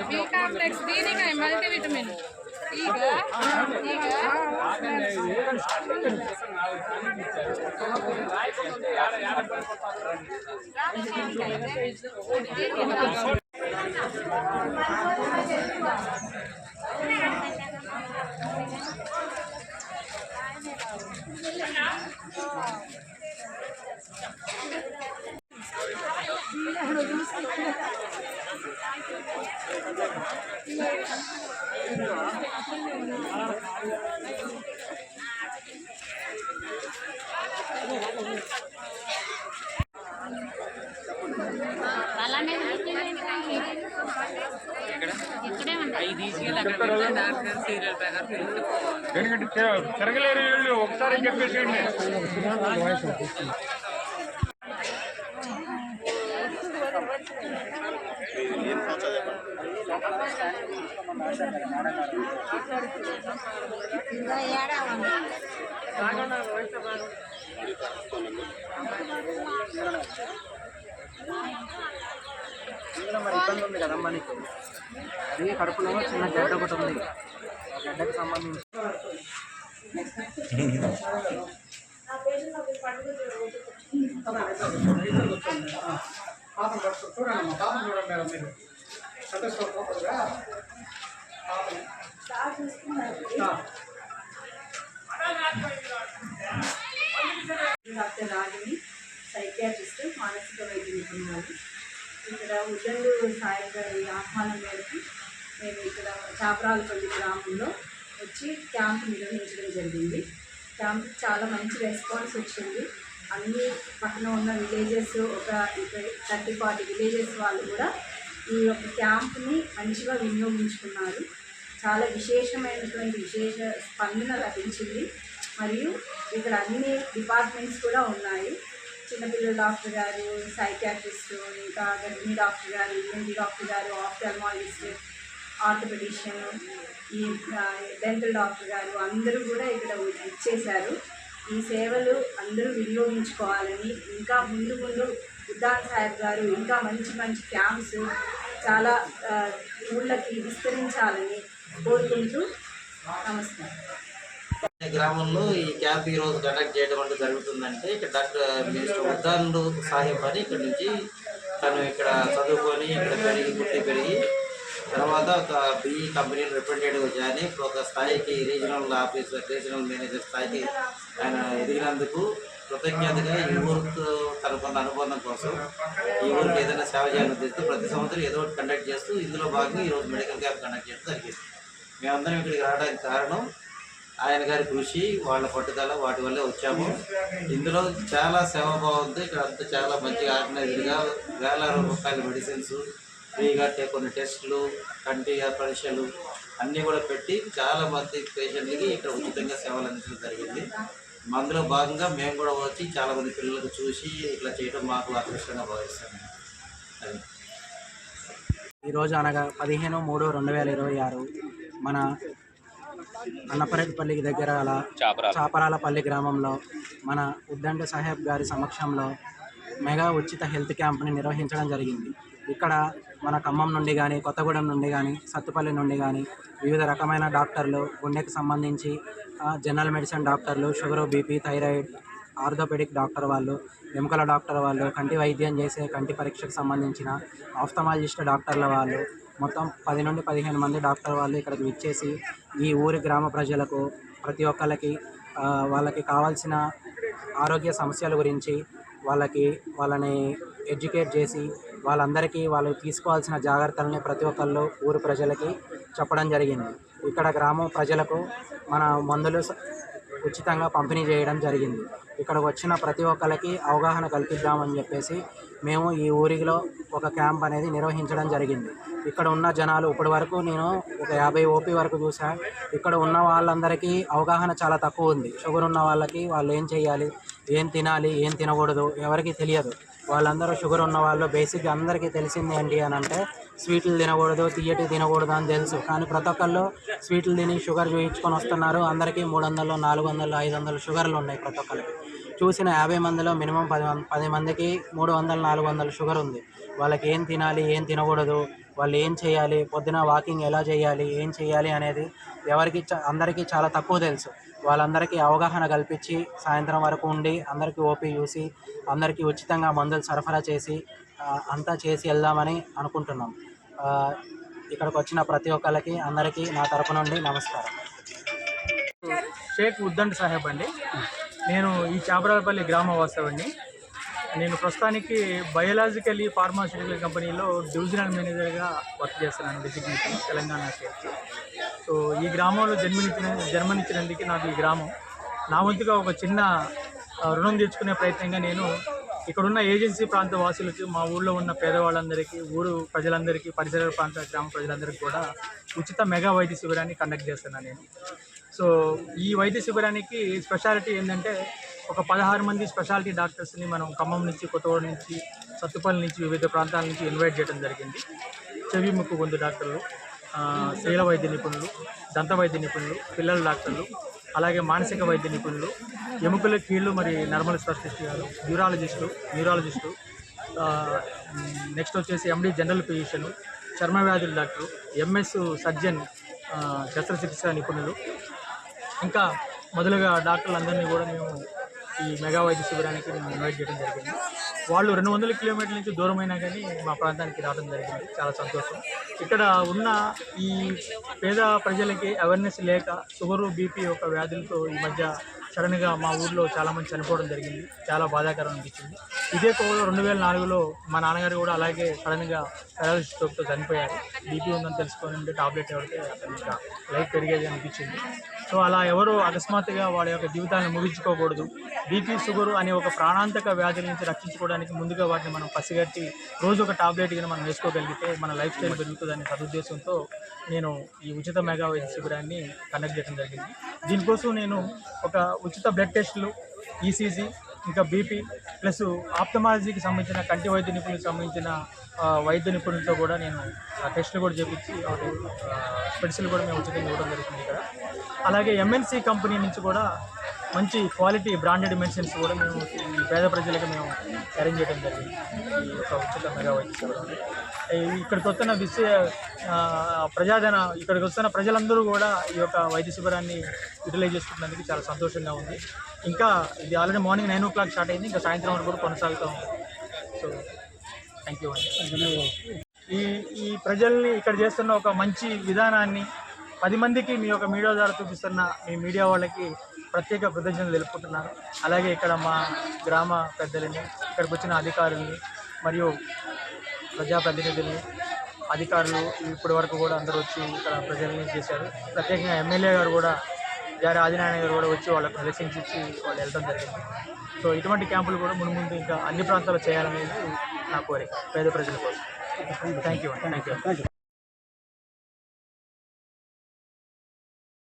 B-complex దీనిగా multivitamin ಈಗ తిరగలేరు ఒకసారి చెప్పేసేయండి. మరి ఇబ్బంది ఉంది కదమ్మా నీకు. అది కడుపులో చిన్న గడ్డ ఒకటి ఉంది, ఆ గడ్డకు సంబంధించి డాక్టర్ రాగిణి, సైకియాట్రిస్ట్, మానసిక వైద్య నిపుణురాలు. ఇక్కడ ఉద్దండు సాయి గారి ఆహ్వానం మేరకు మేము ఇక్కడ చాపరాలపల్లి గ్రామంలో వచ్చి క్యాంప్ నిర్వహించడం జరిగింది. క్యాంప్ చాలా మంచి రెస్పాన్స్ వచ్చింది. అన్ని పక్కన ఉన్న విలేజెస్, ఒక 30-40 విలేజెస్ వాళ్ళు కూడా ఈ యొక్క క్యాంప్ని మంచిగా వినియోగించుకున్నారు. చాలా విశేషమైనటువంటి స్పందన లభించింది. మరియు ఇక్కడ అన్ని డిపార్ట్మెంట్స్ కూడా ఉన్నాయి. చిన్నపిల్లల డాక్టర్ గారు, సైకియాట్రిస్ట్, ఇంకా గర్భిణీ డాక్టర్ గారు, ఈఎన్టీ డాక్టర్ గారు, ఆఫ్థాల్మాలజిస్ట్, ఆర్థోపెడిషియన్, ఈ డెంటల్ డాక్టర్ గారు అందరూ కూడా ఇక్కడ ఇచ్చేశారు. ఈ సేవలు అందరూ వినియోగించుకోవాలని, ఇంకా ముందు ఉద్దాన్ సాహెబ్ గారు ఇంకా మంచి మంచి క్యాంప్స్ చాలా ఊళ్ళకి విస్తరించాలని కోరుకుంటూ నమస్కారం. గ్రామంలో ఈ క్యాంప్ ఈరోజు కండక్ట్ చేయడం అంటే జరుగుతుందంటే, ఇక్కడ డాక్టర్ మినిస్టర్ ఉద్దాన్ సాహెబ్ అని ఇక్కడ నుంచి తను ఇక్కడ చదువుకొని ఇక్కడ పెరిగి తర్వాత ఒక బిఈ కంపెనీలో రిప్రజెంటేటివ్ జాయిన్ ఇప్పుడు ఒక స్థాయికి రీజనల్ మేనేజర్ స్థాయికి ఆయన ఎదిగినందుకు కృతజ్ఞతగా ఈ ఊరితో తనకున్న అనుబంధం కోసం ఈ ఊరికి ఏదైనా సేవ చేయాలని ఉద్దేశిస్తూ ప్రతి సంవత్సరం ఏదో ఒకటి కండక్ట్ చేస్తూ ఇందులో భాగంగా ఈరోజు మెడికల్ క్యాంప్ కండక్ట్ చేయడం జరిగింది. మేమందరం ఇక్కడికి రావడానికి కారణం ఆయన గారి కృషి, వాళ్ళ పట్టుదల, వాటి వల్లే వచ్చాము. ఇందులో చాలా సేవాభావంతో ఇక్కడ అంతా చాలా మంచిగా ఆర్గనైజ్డ్గా వేల రూపాయల మెడిసిన్స్ ఫ్రీగా కొన్ని టెస్టులు, కంటి పరీక్షలు అన్నీ కూడా పెట్టి చాలామంది పేషెంట్లకి ఇక్కడ ఉచితంగా సేవలు అందించడం జరిగింది. అందులో భాగంగా మేము కూడా వచ్చి చాలామంది పిల్లలకు చూసి ఇట్లా చేయడం మాకు అదృష్టంగా భావిస్తాము. అది ఈరోజు అనగా 15/3/2026 మన అన్నపరెడ్డిపల్లికి దగ్గర గల చాపరాలపల్లి గ్రామంలో మన ఉద్దండు సాహెబ్ గారి సమక్షంలో మెగా ఉచిత హెల్త్ క్యాంప్ని నిర్వహించడం జరిగింది. ఇక్కడ మన ఖమ్మం నుండి కానీ, కొత్తగూడెం నుండి కానీ, సత్తుపల్లి నుండి కానీ వివిధ రకమైన డాక్టర్లు, గుండెకి సంబంధించి జనరల్ మెడిసిన్ డాక్టర్లు, sugar, BP, thyroid, orthopaedic doctor వాళ్ళు, ఎముకల డాక్టర్ వాళ్ళు, కంటి వైద్యం చేసే కంటి పరీక్షకు సంబంధించిన ఆఫ్థమాలజిస్ట్ డాక్టర్ల వాళ్ళు, మొత్తం 10 నుండి 15 మంది డాక్టర్ వాళ్ళు ఇక్కడికి విచ్చేసి ఈ ఊరి గ్రామ ప్రజలకు ప్రతి ఒక్కళ్ళకి వాళ్ళకి కావాల్సిన ఆరోగ్య సమస్యల గురించి వాళ్ళని ఎడ్యుకేట్ చేసి వాళ్ళందరికీ వాళ్ళు తీసుకోవాల్సిన జాగ్రత్తలని ప్రతి ఒక్కళ్ళు ఊరు ప్రజలకి చెప్పడం జరిగింది. ఇక్కడ గ్రామం ప్రజలకు మన మందులు ఉచితంగా పంపిణీ చేయడం జరిగింది. ఇక్కడికి వచ్చిన ప్రతి ఒక్కరికి అవగాహన కల్పిద్దామని చెప్పేసి మేము ఈ ఊరిలో ఒక క్యాంప్ అనేది నిర్వహించడం జరిగింది. ఇక్కడ ఉన్న జనాలు ఇప్పటి వరకు నేను ఒక 50 ఓపీ వరకు చూసాను. ఇక్కడ ఉన్న వాళ్ళందరికీ అవగాహన చాలా తక్కువ ఉంది. షుగర్ ఉన్న వాళ్ళకి వాళ్ళు ఏం చేయాలి, ఏం తినాలి, ఏం తినకూడదు ఎవరికి తెలియదు. వాళ్ళందరూ షుగర్ ఉన్న వాళ్ళు బేసిక్గా అందరికీ తెలిసింది ఏంటి అని అంటే స్వీట్లు తినకూడదు, తియ్యటి తినకూడదు అని తెలుసు. కానీ ప్రతి ఒక్కళ్ళు స్వీట్లు తిని షుగర్ చూయించుకొని వస్తున్నారు. అందరికీ 300, 400, 500 షుగర్లు ఉన్నాయి ప్రతి ఒక్కరికి. చూసిన 50 మందిలో మినిమం 10 మందికి 300, 400 షుగర్ ఉంది. వాళ్ళకి ఏం తినాలి, ఏం తినకూడదు, వాళ్ళు ఏం చేయాలి, పొద్దున వాకింగ్ ఎలా చేయాలి, ఏం చేయాలి అనేది అందరికీ చాలా తక్కువ తెలుసు. వాళ్ళందరికీ అవగాహన కల్పించి సాయంత్రం వరకు ఉండి అందరికీ ఓపీ చూసి అందరికీ ఉచితంగా మందులు సరఫరా చేసి అంతా చేసి వెళ్దామని అనుకుంటున్నాం. ఇక్కడికి వచ్చిన ప్రతి ఒక్కరికి అందరికీ నా తరపు నుండి నమస్కారం. షేక్ ఉద్దండ్ సాహెబ్ అండి. నేను ఈ చాపరాలపల్లి గ్రామ వాస్తవండి. నేను ప్రస్తుతానికి బయోలాజికల్ ఫార్మాస్యూటికల్ కంపెనీలో డివిజనల్ మేనేజర్గా వర్క్ చేస్తున్నాను, డిజిగ్నేషన్ తెలంగాణ స్టేట్. సో ఈ గ్రామంలో జన్మనిచ్చినందుకు నాకు ఈ గ్రామం నా వంతుగా ఒక చిన్న రుణం తీర్చుకునే ప్రయత్నంగా నేను ఇక్కడున్న ఏజెన్సీ ప్రాంత వాసులకి, మా ఊళ్ళో ఉన్న పేదవాళ్ళందరికీ, ఊరు ప్రజలందరికీ, పరిసర ప్రాంత గ్రామ ప్రజలందరికీ కూడా ఉచిత మెగా వైద్య శిబిరాన్ని కండక్ట్ చేస్తున్నాను నేను. సో ఈ వైద్య శిబిరానికి స్పెషాలిటీ ఏంటంటే ఒక 16 మంది స్పెషాలిటీ డాక్టర్స్ని మనం ఖమ్మం నుంచి, కొత్తగూడ నుంచి, సత్తుపల్లి నుంచి, వివిధ ప్రాంతాల నుంచి ఇన్వైట్ చేయడం జరిగింది. చెవి ముక్కు గొంతు డాక్టర్లు, శైల వైద్య నిపుణులు, దంత వైద్య నిపుణులు, పిల్లల డాక్టర్లు, అలాగే మానసిక వైద్య నిపుణులు, ఎముకల కీళ్ళు మరి నర్మల్ స్పెషలిస్ట్ గారు, న్యూరాలజిస్టు, నెక్స్ట్ వచ్చేసి ఎండి జనరల్ ఫిజిషియన్, చర్మ వ్యాధుల డాక్టరు, ఎంఎస్ సర్జన్, శస్త్రచికిత్స నిపుణులు, ఇంకా మొదలుగా డాక్టర్లందరినీ కూడా మేము ఈ మెగా వైద్య శిబిరానికి మేము ఇన్వైట్ చేయడం జరిగింది. వాళ్ళు 200 కిలోమీటర్ల నుంచి దూరమైనా కానీ మా ప్రాంతానికి రావడం జరిగింది. చాలా సంతోషం. ఇక్కడ ఉన్న ఈ పేద ప్రజలకి అవేర్నెస్ లేక షుగరు, బీపీ యొక్క వ్యాధులతో ఈ మధ్య సడన్గా మా ఊర్లో చాలామంది చనిపోవడం జరిగింది. చాలా బాధాకరం అనిపించింది. ఇదే కోవలో 2004లో మా నాన్నగారు కూడా అలాగే సడన్గా పారాలిసిస్ స్ట్రోక్తో చనిపోయారు. బీపీ ఉందని తెలుసుకొని టాబ్లెట్ ఎవరితే అతనికి లైఫ్ పెరిగేది అనిపించింది. సో అలా ఎవరు అకస్మాత్తుగా వాళ్ళ యొక్క జీవితాన్ని ముగించుకోకూడదు. బీపీ, షుగరు అనే ఒక ప్రాణాంతక వ్యాధుల నుంచి రక్షించుకోవడానికి ముందుగా వాటిని మనం పసిగట్టి రోజు ఒక టాబ్లెట్ కింద మనం వేసుకోగలిగితే మన లైఫ్ స్టైల్ పెరుగుతుందనే సదుద్దేశంతో నేను ఈ ఉచిత మెగా వైద్య శిబిరాన్ని కండక్ట్ చేయడం జరిగింది. దీనికోసం నేను ఒక ఉచిత బ్లడ్ టెస్టులు, ఈసీజీ, ఇంకా బీపీ ప్లస్ ఆప్థమాలజీకి సంబంధించిన కంటి వైద్య నిపుణులకు సంబంధించిన వైద్య నిపుణులతో కూడా నేను టెస్టులు కూడా చేపించి స్పెట్స్లు కూడా మేము ఉచితంగా ఇవ్వడం జరుగుతుంది ఇక్కడ. అలాగే ఎంఎన్సీ కంపెనీ నుంచి కూడా మంచి క్వాలిటీ బ్రాండెడ్ మెడిసిన్స్ కూడా మేము ఈ పేద ప్రజలకు మేము అరేంజ్ చేయడం జరిగింది. ఈ యొక్క ఉచిత మెగా వైద్య శిబిరం ఇక్కడికి వస్తున్న ఇక్కడికి వస్తున్న ప్రజలందరూ కూడా ఈ యొక్క వైద్య శిబిరాన్ని యూటిలైజ్ చేసుకున్నందుకు చాలా సంతోషంగా ఉంది. ఇంకా ఇది ఆల్రెడీ మార్నింగ్ 9 o'clock స్టార్ట్ అయింది. ఇంకా సాయంత్రం వరకు కూడా కొనసాగుతూ ఉంది. సో థ్యాంక్ యూ అండి. ఈ ప్రజల్ని ఇక్కడ చేస్తున్న ఒక మంచి విధానాన్ని 10 మందికి మీ యొక్క మీడియా ద్వారా చూపిస్తున్న మీ మీడియా వాళ్ళకి ప్రత్యేక కృతజ్ఞతలు తెలుపుకుంటున్నాను. అలాగే ఇక్కడ మా గ్రామ పెద్దలని, ఇక్కడికి వచ్చిన అధికారుల్ని మరియు ప్రజాప్రతినిధుల్ని, అధికారులు ఇప్పటి వరకు కూడా అందరూ వచ్చి ఇక్కడ ప్రజల్ని చేశారు. ప్రత్యేకంగా ఎమ్మెల్యే గారు కూడా, జారి ఆదినారాయణ గారు కూడా వచ్చి వాళ్ళకు బ్లెస్సింగ్స్ ఇచ్చి వాళ్ళు వెళ్ళడం జరిగింది. సో ఇటువంటి క్యాంపులు కూడా ముందు ఇంకా అన్ని ప్రాంతాల్లో చేయాలనేది నా కోరిక, పేద ప్రజల కోసం. Thank you.